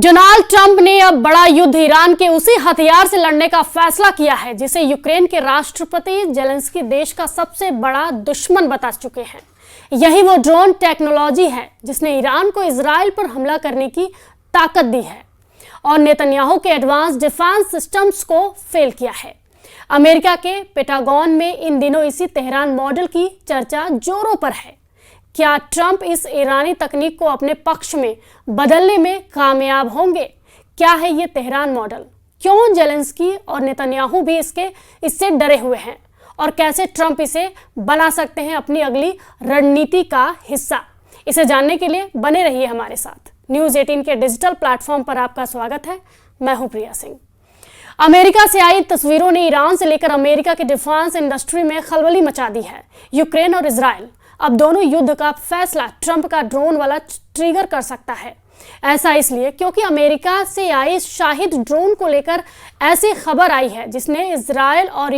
Donald Trump ने अब बड़ा युद्ध ईरान के उसी हथियार से लड़ने का फैसला किया है जिसे यूक्रेन के राष्ट्रपति जेलेंस्की देश का सबसे बड़ा दुश्मन बता चुके हैं। यही वो ड्रोन टेक्नोलॉजी है जिसने ईरान को इजराइल पर हमला करने की ताकत दी है और नेतन्याहू के एडवांस डिफेंस सिस्टम्स को फेल किया है। अमेरिका के पेंटागन में इन दिनों इसी तेहरान मॉडल की चर्चा जोरों पर है। क्या ट्रंप इस ईरानी तकनीक को अपने पक्ष में बदलने में कामयाब होंगे? क्या है ये तेहरान मॉडल? क्यों जेलेंस्की और नेतन्याहू भी इससे डरे हुए हैं? और कैसे ट्रंप इसे बना सकते हैं अपनी अगली रणनीति का हिस्सा? इसे जानने के लिए बने रहिए हमारे साथ। न्यूज़ 18 के डिजिटल प्लेटफॉर्म पर आपका स्वागत है। मैं हूं प्रिया सिंह। अमेरिका से आई तस्वीरों ने ईरान से लेकर अमेरिका की डिफेंस इंडस्ट्री में खलबली मचा दी है। यूक्रेन और इजराइल अब दोनों युद्ध का फैसला ट्रंप का ड्रोन वाला ट्रिगर कर सकता है। ऐसा इसलिए क्योंकि अमेरिका से आई शाहिद ड्रोन को लेकर ऐसी खबर आई है जिसने इजराइल और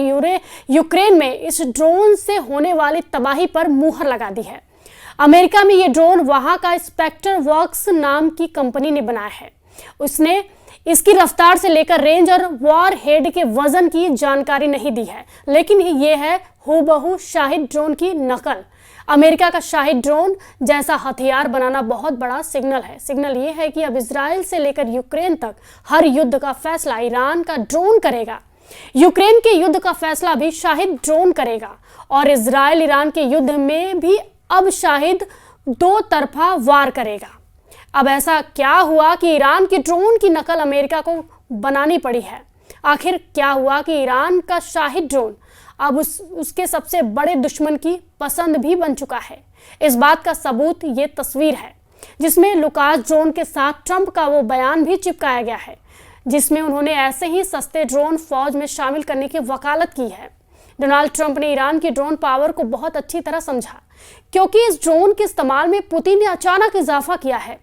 यूक्रेन में इस ड्रोन से होने वाली तबाही पर मुहर लगा दी है। अमेरिका में ये ड्रोन वहां का स्पेक्टर वर्क्स नाम की कंपनी ने बनाया है। उसने इसकी रफ्तार से लेकर रेंज और वॉर हेड के वजन की जानकारी नहीं दी है, लेकिन ये है हूबहू शाहिद ड्रोन की नकल। अमेरिका का शाहिद ड्रोन जैसा हथियार बनाना बहुत बड़ा सिग्नल है। सिग्नल ये है कि अब इजराइल से लेकर यूक्रेन तक हर युद्ध का फैसला ईरान का ड्रोन करेगा। यूक्रेन के युद्ध का फैसला भी शाहिद ड्रोन करेगा और इजराइल ईरान के युद्ध में भी अब शाहिद दो तरफा वार करेगा। अब ऐसा क्या हुआ कि ईरान की ड्रोन की नकल अमेरिका को बनानी पड़ी है? आखिर क्या हुआ कि ईरान का शाहिद ड्रोन अब उसके सबसे बड़े दुश्मन की पसंद भी बन चुका है? इस बात का सबूत ये तस्वीर है जिसमें लुकास ड्रोन के साथ ट्रंप का वो बयान भी चिपकाया गया है जिसमें उन्होंने ऐसे ही सस्ते ड्रोन फौज में शामिल करने की वकालत की है। डोनाल्ड ट्रंप ने ईरान की ड्रोन पावर को बहुत अच्छी तरह समझा क्योंकि इस ड्रोन के इस्तेमाल में पुतिन ने अचानक इजाफा किया है।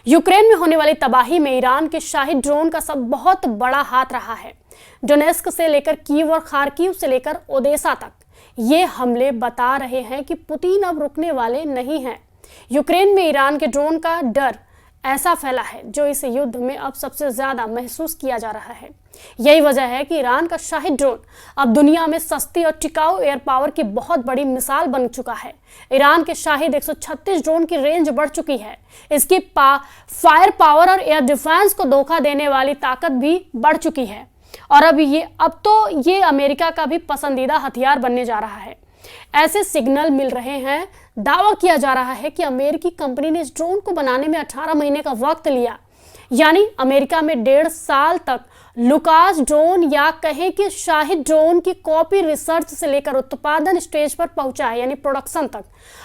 यूक्रेन में होने वाली तबाही में ईरान के शाहिद ड्रोन का सब बहुत बड़ा हाथ रहा है। डोनेस्क से लेकर कीव और खार्किव से लेकर ओदेसा तक ये हमले बता रहे हैं कि पुतिन अब रुकने वाले नहीं हैं। यूक्रेन में ईरान के ड्रोन का डर ऐसा फैला है जो इस युद्ध में अब सबसे ज्यादा महसूस किया जा रहा है। यही वजह है कि ईरान का शाहिद ड्रोन अब दुनिया में सस्ती और टिकाऊ एयर पावर की बहुत बड़ी मिसाल बन चुका है। ईरान के शाहिद 136 ड्रोन की रेंज बढ़ चुकी है। इसकी फायर पावर और एयर डिफेंस को धोखा देने वाली ताकत भी बढ़ चुकी है और अब तो ये अमेरिका का भी पसंदीदा हथियार बनने जा रहा है। ऐसे सिग्नल मिल रहे हैं, दावा किया जा रहा है कि अमेरिकी कंपनी ने इस ड्रोन को बनाने में 18 महीने का वक्त लिया। यानी अमेरिका में 1.5 साल तक लुकास ड्रोन या कहें कि शाहिद ड्रोन की कॉपी रिसर्च से लेकर उत्पादन स्टेज पर पहुंचा है, यानी प्रोडक्शन तक।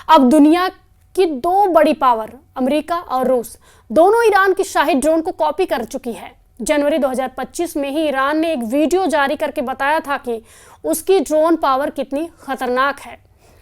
अब दुनिया की दो बड़ी पावर अमेरिका और रूस दोनों ईरान की शाहिद ड्रोन को कॉपी कर चुकी है। जनवरी 2025 में ही ईरान ने एक वीडियो जारी करके बताया था कि उसकी ड्रोन पावर कितनी खतरनाक है।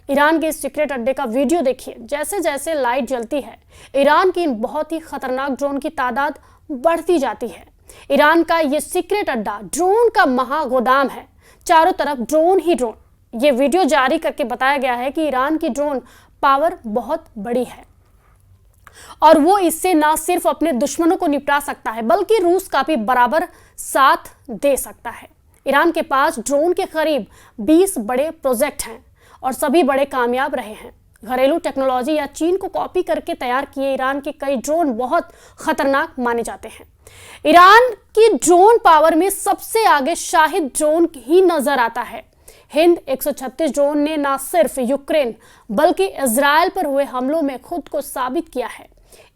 ईरान के इस सीक्रेट अड्डे का वीडियो देखिए। जैसे जैसे लाइट जलती है ईरान की इन बहुत ही खतरनाक ड्रोन की तादाद बढ़ती जाती है। ईरान का ये सीक्रेट अड्डा ड्रोन का महागोदाम है, चारों तरफ ड्रोन ही ड्रोन। ये वीडियो जारी करके बताया गया है कि ईरान की ड्रोन पावर बहुत बड़ी है और वो इससे ना सिर्फ अपने दुश्मनों को निपटा सकता है बल्कि रूस का भी बराबर साथ दे सकता है। ईरान के पास ड्रोन के करीब 20 बड़े प्रोजेक्ट हैं और सभी बड़े कामयाब रहे हैं। घरेलू टेक्नोलॉजी या चीन को कॉपी करके तैयार किए ईरान के कई ड्रोन बहुत खतरनाक माने जाते हैं। ईरान की ड्रोन पावर में सबसे आगे शाहिद ड्रोन ही नजर आता है। हिंद 136 ड्रोन ने न सिर्फ यूक्रेन बल्कि इजराइल पर हुए हमलों में खुद को साबित किया है।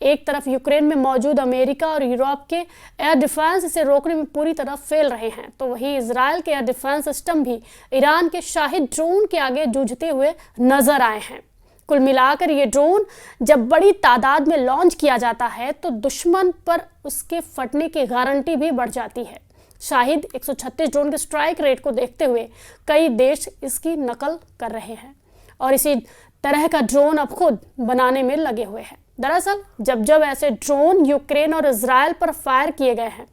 एक तरफ यूक्रेन में मौजूद अमेरिका और यूरोप के एयर डिफेंस इसे रोकने में पूरी तरह फेल रहे हैं, तो वहीं इजराइल के एयर डिफेंस सिस्टम भी ईरान के शाहिद ड्रोन के आगे जूझते हुए नजर आए हैं। कुल मिलाकर ये ड्रोन जब बड़ी तादाद में लॉन्च किया जाता है तो दुश्मन पर उसके फटने की गारंटी भी बढ़ जाती है। शाहिद 136 ड्रोन के स्ट्राइक रेट को देखते हुए कई देश इसकी नकल कर रहे हैं और इसी तरह का ड्रोन अब खुद बनाने में लगे हुए हैं। दरअसल जब ऐसे ड्रोन यूक्रेन और इजराइल पर फायर किए गए हैं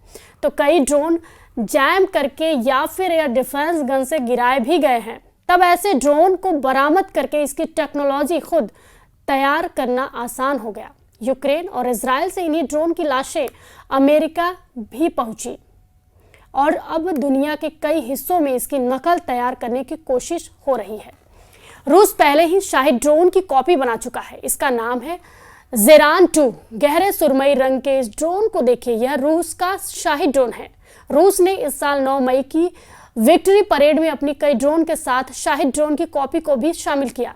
तो कई ड्रोन जैम करके या फिर एयर डिफेंस गन से गिराए भी गए हैं। तब ऐसे ड्रोन को बरामद करके इसकी टेक्नोलॉजी खुद तैयार करना आसान हो गया। यूक्रेन और इजराइल से इन्हीं ड्रोन की लाशें अमेरिका भी पहुंची और अब दुनिया के कई हिस्सों में इसकी नकल तैयार करने की कोशिश हो रही है। रूस पहले ही शाही ड्रोन की कॉपी बना चुका है। इसका नाम है ज़ेरान 2। गहरे सुरमई रंग के इस ड्रोन को देखिए, यह रूस का शाही ड्रोन है। रूस ने इस साल 9 मई की विक्ट्री परेड में अपनी कई ड्रोन के साथ शाही ड्रोन की कॉपी को भी शामिल किया।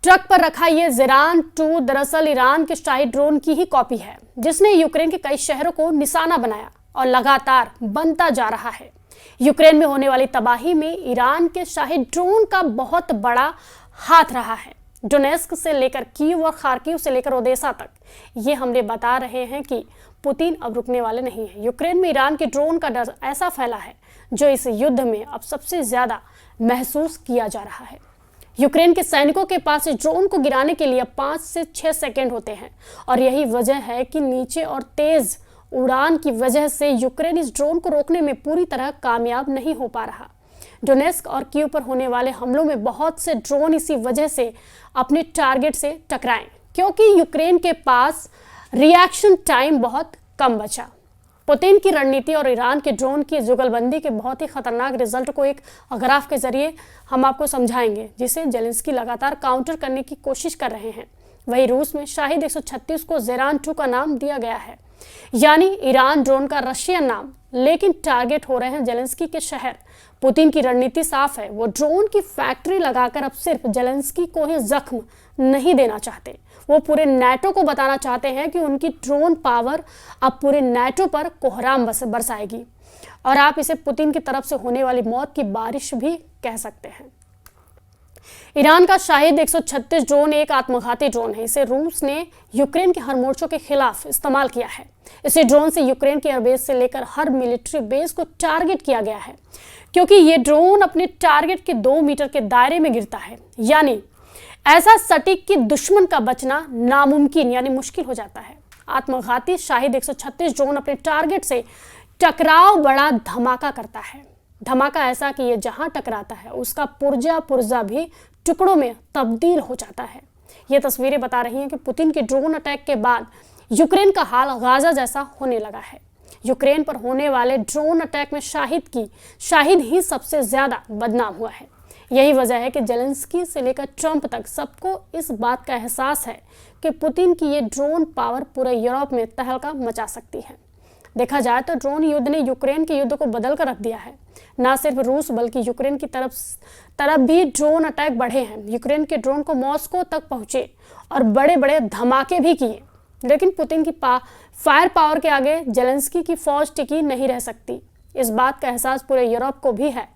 ट्रक पर रखा यह ज़ेरान 2 दरअसल ईरान के शाही ड्रोन की ही कॉपी है, जिसने यूक्रेन के कई शहरों को निशाना बनाया और लगातार बनता जा रहा है। यूक्रेन में होने वाली तबाही में ईरान के शाही ड्रोन का बहुत बड़ा हाथ रहा है। डोनेस्क से लेकर कीव और खार्किव से लेकर ओदेसा तक ये हमले बता रहे हैं कि पुतिन अब रुकने वाले नहीं हैं। यूक्रेन में ईरान के ड्रोन का डर ऐसा फैला है जो इस युद्ध में अब सबसे ज्यादा महसूस किया जा रहा है। यूक्रेन के सैनिकों के पास इस ड्रोन को गिराने के लिए 5 से 6 सेकंड होते हैं और यही वजह है कि नीचे और तेज उड़ान की वजह से यूक्रेन इस ड्रोन को रोकने में पूरी तरह कामयाब नहीं हो पा रहा। डोनेस्क और कीव पर होने वाले हमलों में बहुत से ड्रोन इसी वजह से अपने टारगेट से टकराए, क्योंकि यूक्रेन के पास रिएक्शन टाइम बहुत कम बचा। पुतिन की रणनीति और ईरान के ड्रोन की जुगलबंदी के बहुत ही खतरनाक रिजल्ट को एक ग्राफ के जरिए हम आपको समझाएंगे, जिसे जेलेंस्की लगातार काउंटर करने की कोशिश कर रहे हैं। वही रूस में शाहिद 136 को ज़ेरान 2 का नाम दिया गया है, यानी ईरान ड्रोन का रशियन नाम, लेकिन टारगेट हो रहे हैं जेलेंस्की के शहर। पुतिन की रणनीति साफ है, वो ड्रोन की फैक्ट्री लगाकर अब सिर्फ जेलेंस्की को ही जख्म नहीं देना चाहते, वो पूरे नाटो को बताना चाहते हैं कि उनकी ड्रोन पावर अब पूरे नाटो पर कोहराम बरसाएगी और आप इसे पुतिन की तरफ से होने वाली मौत की बारिश भी कह सकते हैं। ईरान का शाहिद 136 ड्रोन एक आत्मघाती ड्रोन है। इसे रूस ने यूक्रेन के हर मोर्चों के खिलाफ इस्तेमाल किया है। इसी ड्रोन से यूक्रेन के एयरबेस से लेकर हर मिलिट्री बेस को टारगेट किया गया है, क्योंकि ये ड्रोन अपने टारगेट के 2 मीटर के दायरे में गिरता है, यानी ऐसा सटीक कि दुश्मन का बचना नामुमकिन यानी मुश्किल हो जाता है। आत्मघाती शाहिद 136 ड्रोन अपने टारगेट से टकराव बड़ा धमाका करता है। धमाका ऐसा कि ये जहां टकराता है उसका पुर्जा भी टुकड़ों में तब्दील हो जाता है। ये तस्वीरें बता रही हैं कि पुतिन के ड्रोन अटैक के बाद यूक्रेन का हाल गाजा जैसा होने लगा है। यूक्रेन पर होने वाले ड्रोन अटैक में शाहिद ही सबसे ज्यादा बदनाम हुआ है। यही वजह है कि जेलेंस्की से लेकर ट्रंप तक सबको इस बात का एहसास है कि पुतिन की ये ड्रोन पावर पूरे यूरोप में तहलका मचा सकती है। देखा जाए तो ड्रोन युद्ध ने यूक्रेन के युद्ध को बदल कर रख दिया है। न सिर्फ रूस बल्कि यूक्रेन की तरफ भी ड्रोन अटैक बढ़े हैं। यूक्रेन के ड्रोन को मॉस्को तक पहुंचे और बड़े बड़े धमाके भी किए, लेकिन पुतिन की फायर पावर के आगे जेलेंस्की की फौज टिकी नहीं रह सकती। इस बात का एहसास पूरे यूरोप को भी है।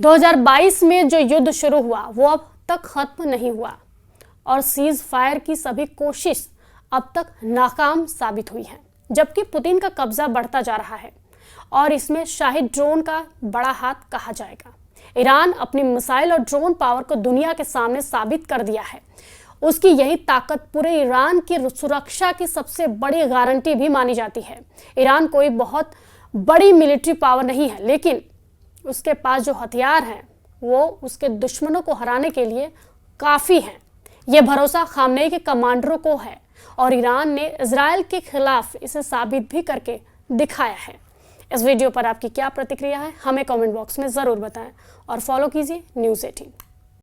2022 में जो युद्ध शुरू हुआ वो अब तक खत्म नहीं हुआ और सीज फायर की सभी कोशिश अब तक नाकाम साबित हुई है, जबकि पुतिन का कब्जा बढ़ता जा रहा है और इसमें शाहिद ड्रोन का बड़ा हाथ कहा जाएगा। ईरान अपनी मिसाइल और ड्रोन पावर को दुनिया के सामने साबित कर दिया है। उसकी यही ताकत पूरे ईरान की सुरक्षा की सबसे बड़ी गारंटी भी मानी जाती है। ईरान कोई बहुत बड़ी मिलिट्री पावर नहीं है, लेकिन उसके पास जो हथियार हैं वो उसके दुश्मनों को हराने के लिए काफ़ी हैं। ये भरोसा खामनेई के कमांडरों को है और ईरान ने इजराइल के खिलाफ इसे साबित भी करके दिखाया है। इस वीडियो पर आपकी क्या प्रतिक्रिया है, हमें कमेंट बॉक्स में ज़रूर बताएं और फॉलो कीजिए न्यूज़ 18।